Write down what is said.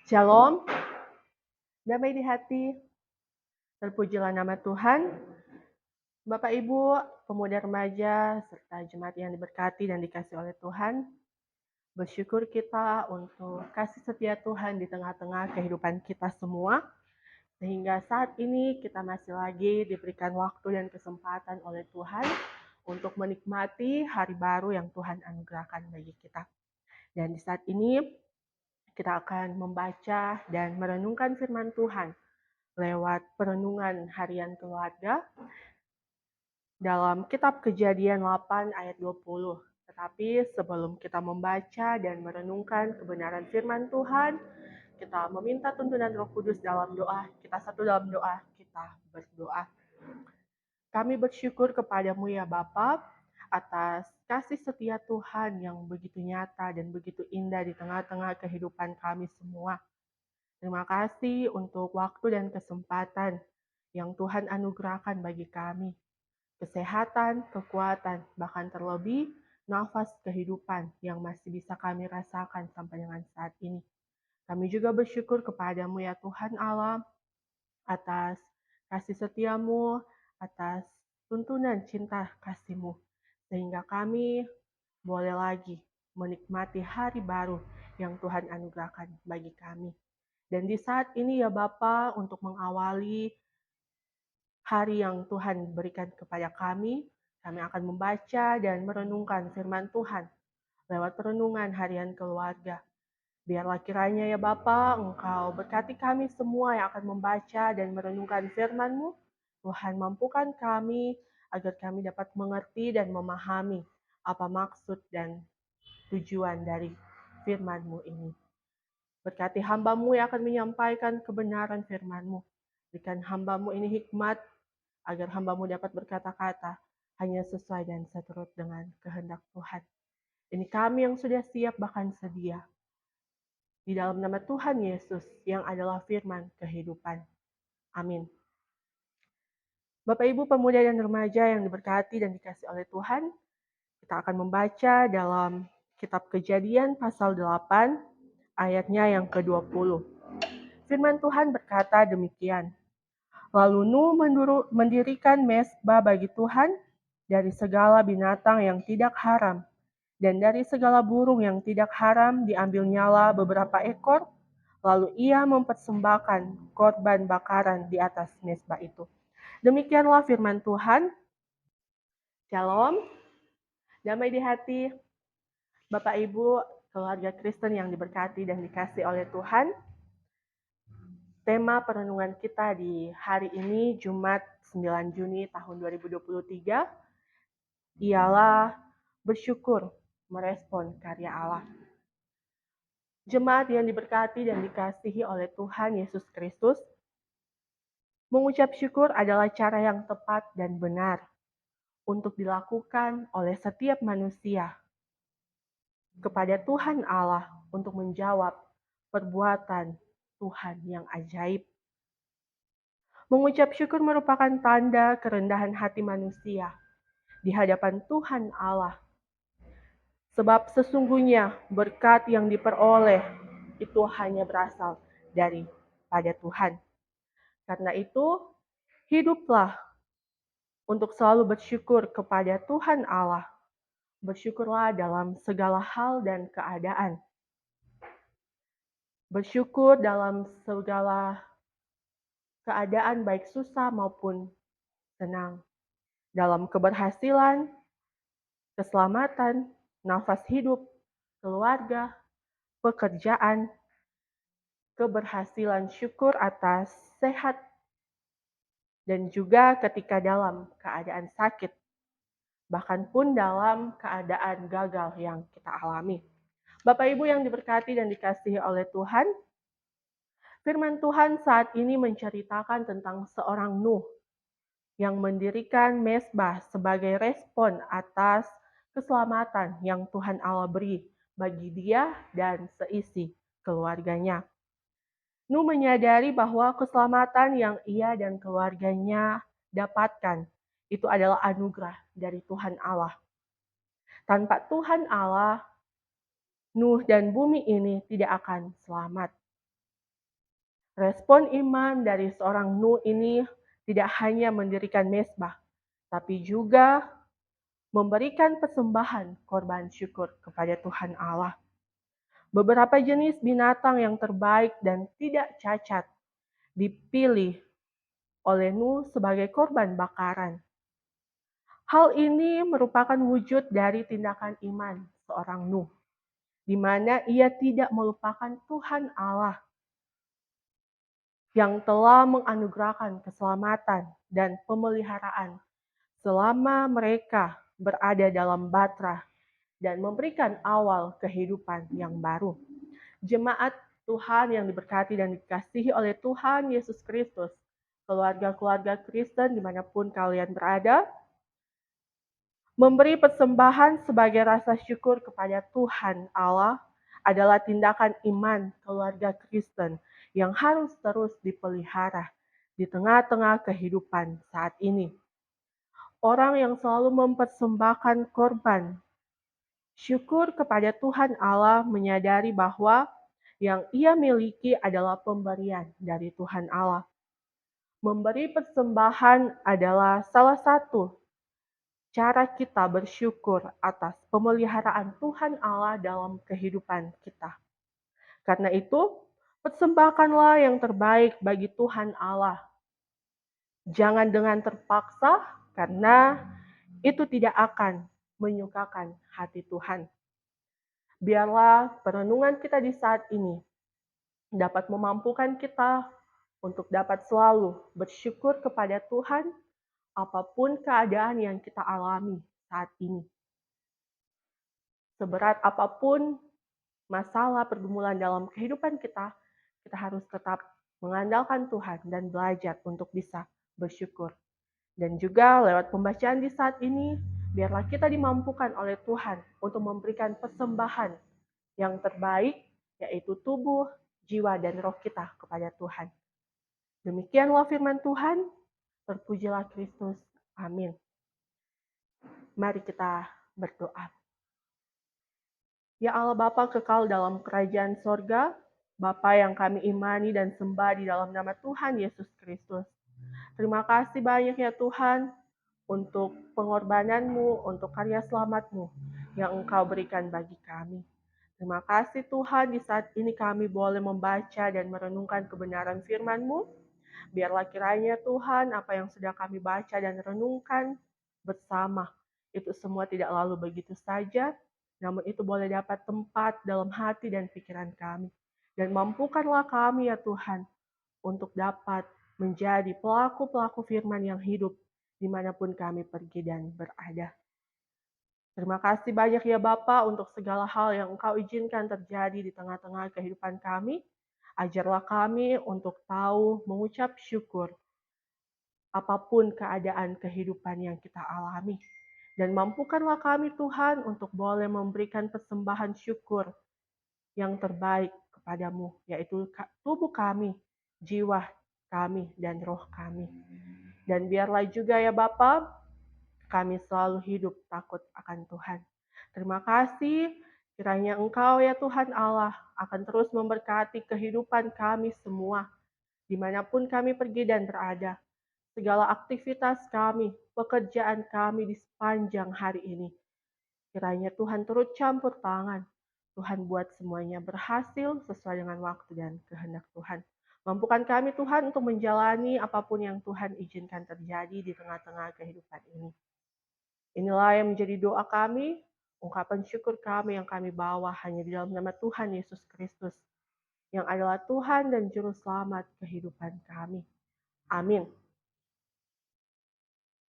Shalom, damai di hati, terpujilah nama Tuhan. Bapak Ibu, pemuda remaja, serta jemaat yang diberkati dan dikasih oleh Tuhan, bersyukur kita untuk kasih setia Tuhan di tengah-tengah kehidupan kita semua, sehingga saat ini kita masih lagi diberikan waktu dan kesempatan oleh Tuhan untuk menikmati hari baru yang Tuhan anugerahkan bagi kita. Dan di saat ini, kita akan membaca dan merenungkan firman Tuhan lewat perenungan harian keluarga dalam kitab Kejadian 8 ayat 20. Tetapi sebelum kita membaca dan merenungkan kebenaran firman Tuhan, kita meminta tuntunan Roh Kudus dalam doa. Kita satu dalam doa, kita berdoa. Kami bersyukur kepadamu ya Bapa atas kasih setia Tuhan yang begitu nyata dan begitu indah di tengah-tengah kehidupan kami semua. Terima kasih untuk waktu dan kesempatan yang Tuhan anugerahkan bagi kami. Kesehatan, kekuatan, bahkan terlebih nafas kehidupan yang masih bisa kami rasakan sampai dengan saat ini. Kami juga bersyukur kepadamu ya Tuhan Allah atas kasih setiamu, atas tuntunan cinta kasih-Mu, sehingga kami boleh lagi menikmati hari baru yang Tuhan anugerahkan bagi kami. Dan di saat ini ya Bapa, untuk mengawali hari yang Tuhan berikan kepada kami akan membaca dan merenungkan firman Tuhan lewat perenungan harian keluarga. Biarlah kiranya ya Bapa, Engkau berkati kami semua yang akan membaca dan merenungkan firman-Mu. Tuhan mampukan kami agar kami dapat mengerti dan memahami apa maksud dan tujuan dari firman-Mu ini. Berkati hamba-Mu yang akan menyampaikan kebenaran firman-Mu. Berikan hamba-Mu ini hikmat agar hamba-Mu dapat berkata-kata hanya sesuai dan seturut dengan kehendak Tuhan. Ini kami yang sudah siap bahkan sedia. Di dalam nama Tuhan Yesus yang adalah firman kehidupan. Amin. Bapak Ibu pemuda dan remaja yang diberkati dan dikasih oleh Tuhan, kita akan membaca dalam kitab Kejadian pasal 8 ayatnya yang ke-20. Firman Tuhan berkata demikian. Lalu Nuh mendirikan mezbah bagi Tuhan dari segala binatang yang tidak haram, dan dari segala burung yang tidak haram diambil nyala beberapa ekor, lalu ia mempersembahkan korban bakaran di atas mezbah itu. Demikianlah firman Tuhan. Shalom, damai di hati, Bapak Ibu, keluarga Kristen yang diberkati dan dikasih oleh Tuhan. Tema perenungan kita di hari ini, Jumat 9 Juni tahun 2023, ialah bersyukur merespon karya Allah. Jemaat yang diberkati dan dikasihi oleh Tuhan Yesus Kristus, mengucap syukur adalah cara yang tepat dan benar untuk dilakukan oleh setiap manusia kepada Tuhan Allah untuk menjawab perbuatan Tuhan yang ajaib. Mengucap syukur merupakan tanda kerendahan hati manusia di hadapan Tuhan Allah. Sebab sesungguhnya berkat yang diperoleh itu hanya berasal daripada Tuhan. Karena itu, hiduplah untuk selalu bersyukur kepada Tuhan Allah. Bersyukurlah dalam segala hal dan keadaan. Bersyukur dalam segala keadaan baik susah maupun senang. Dalam keberhasilan, keselamatan, nafas hidup, keluarga, pekerjaan, keberhasilan syukur atas sehat, dan juga ketika dalam keadaan sakit, bahkan pun dalam keadaan gagal yang kita alami. Bapak Ibu yang diberkati dan dikasihi oleh Tuhan, firman Tuhan saat ini menceritakan tentang seorang Nuh yang mendirikan mezbah sebagai respon atas keselamatan yang Tuhan Allah beri bagi dia dan seisi keluarganya. Nuh menyadari bahwa keselamatan yang ia dan keluarganya dapatkan itu adalah anugerah dari Tuhan Allah. Tanpa Tuhan Allah, Nuh dan bumi ini tidak akan selamat. Respon iman dari seorang Nuh ini tidak hanya mendirikan mezbah, tapi juga memberikan persembahan korban syukur kepada Tuhan Allah. Beberapa jenis binatang yang terbaik dan tidak cacat dipilih oleh Nuh sebagai korban bakaran. Hal ini merupakan wujud dari tindakan iman seorang Nuh, di mana ia tidak melupakan Tuhan Allah yang telah menganugerahkan keselamatan dan pemeliharaan selama mereka berada dalam batra dan memberikan awal kehidupan yang baru. Jemaat Tuhan yang diberkati dan dikasihi oleh Tuhan Yesus Kristus, keluarga-keluarga Kristen dimanapun kalian berada, memberi persembahan sebagai rasa syukur kepada Tuhan Allah adalah tindakan iman keluarga Kristen yang harus terus dipelihara di tengah-tengah kehidupan saat ini. Orang yang selalu mempersembahkan korban syukur kepada Tuhan Allah menyadari bahwa yang ia miliki adalah pemberian dari Tuhan Allah. Memberi persembahan adalah salah satu cara kita bersyukur atas pemeliharaan Tuhan Allah dalam kehidupan kita. Karena itu, persembahkanlah yang terbaik bagi Tuhan Allah. Jangan dengan terpaksa, karena itu tidak akan menyukakan hati Tuhan. Biarlah perenungan kita di saat ini dapat memampukan kita untuk dapat selalu bersyukur kepada Tuhan apapun keadaan yang kita alami saat ini. Seberat apapun masalah pergumulan dalam kehidupan kita, kita harus tetap mengandalkan Tuhan dan belajar untuk bisa bersyukur. Dan juga lewat pembacaan di saat ini, biarlah kita dimampukan oleh Tuhan untuk memberikan persembahan yang terbaik, yaitu tubuh, jiwa, dan roh kita kepada Tuhan. Demikianlah firman Tuhan, terpujilah Kristus. Amin. Mari kita berdoa. Ya Allah Bapa kekal dalam kerajaan sorga, Bapa yang kami imani dan sembah di dalam nama Tuhan Yesus Kristus. Terima kasih banyak ya Tuhan untuk pengorbanan-Mu, untuk karya selamat-Mu yang Engkau berikan bagi kami. Terima kasih Tuhan, di saat ini kami boleh membaca dan merenungkan kebenaran firman-Mu. Biarlah kiranya Tuhan, apa yang sudah kami baca dan renungkan bersama, itu semua tidak lalu begitu saja, namun itu boleh dapat tempat dalam hati dan pikiran kami. Dan mampukanlah kami ya Tuhan, untuk dapat menjadi pelaku-pelaku firman yang hidup dimanapun kami pergi dan berada. Terima kasih banyak ya Bapa untuk segala hal yang Engkau izinkan terjadi di tengah-tengah kehidupan kami. Ajarlah kami untuk tahu mengucap syukur apapun keadaan kehidupan yang kita alami. Dan mampukanlah kami Tuhan untuk boleh memberikan persembahan syukur yang terbaik kepadamu, yaitu tubuh kami, jiwa kami, dan roh kami. Dan biarlah juga ya Bapa, kami selalu hidup takut akan Tuhan. Terima kasih, kiranya Engkau ya Tuhan Allah akan terus memberkati kehidupan kami semua, dimanapun kami pergi dan berada. Segala aktivitas kami, pekerjaan kami di sepanjang hari ini. Kiranya Tuhan turut campur tangan. Tuhan buat semuanya berhasil sesuai dengan waktu dan kehendak Tuhan. Mampukan kami Tuhan untuk menjalani apapun yang Tuhan izinkan terjadi di tengah-tengah kehidupan ini. Inilah yang menjadi doa kami, ungkapan syukur kami yang kami bawa hanya di dalam nama Tuhan Yesus Kristus, yang adalah Tuhan dan Juru Selamat kehidupan kami. Amin.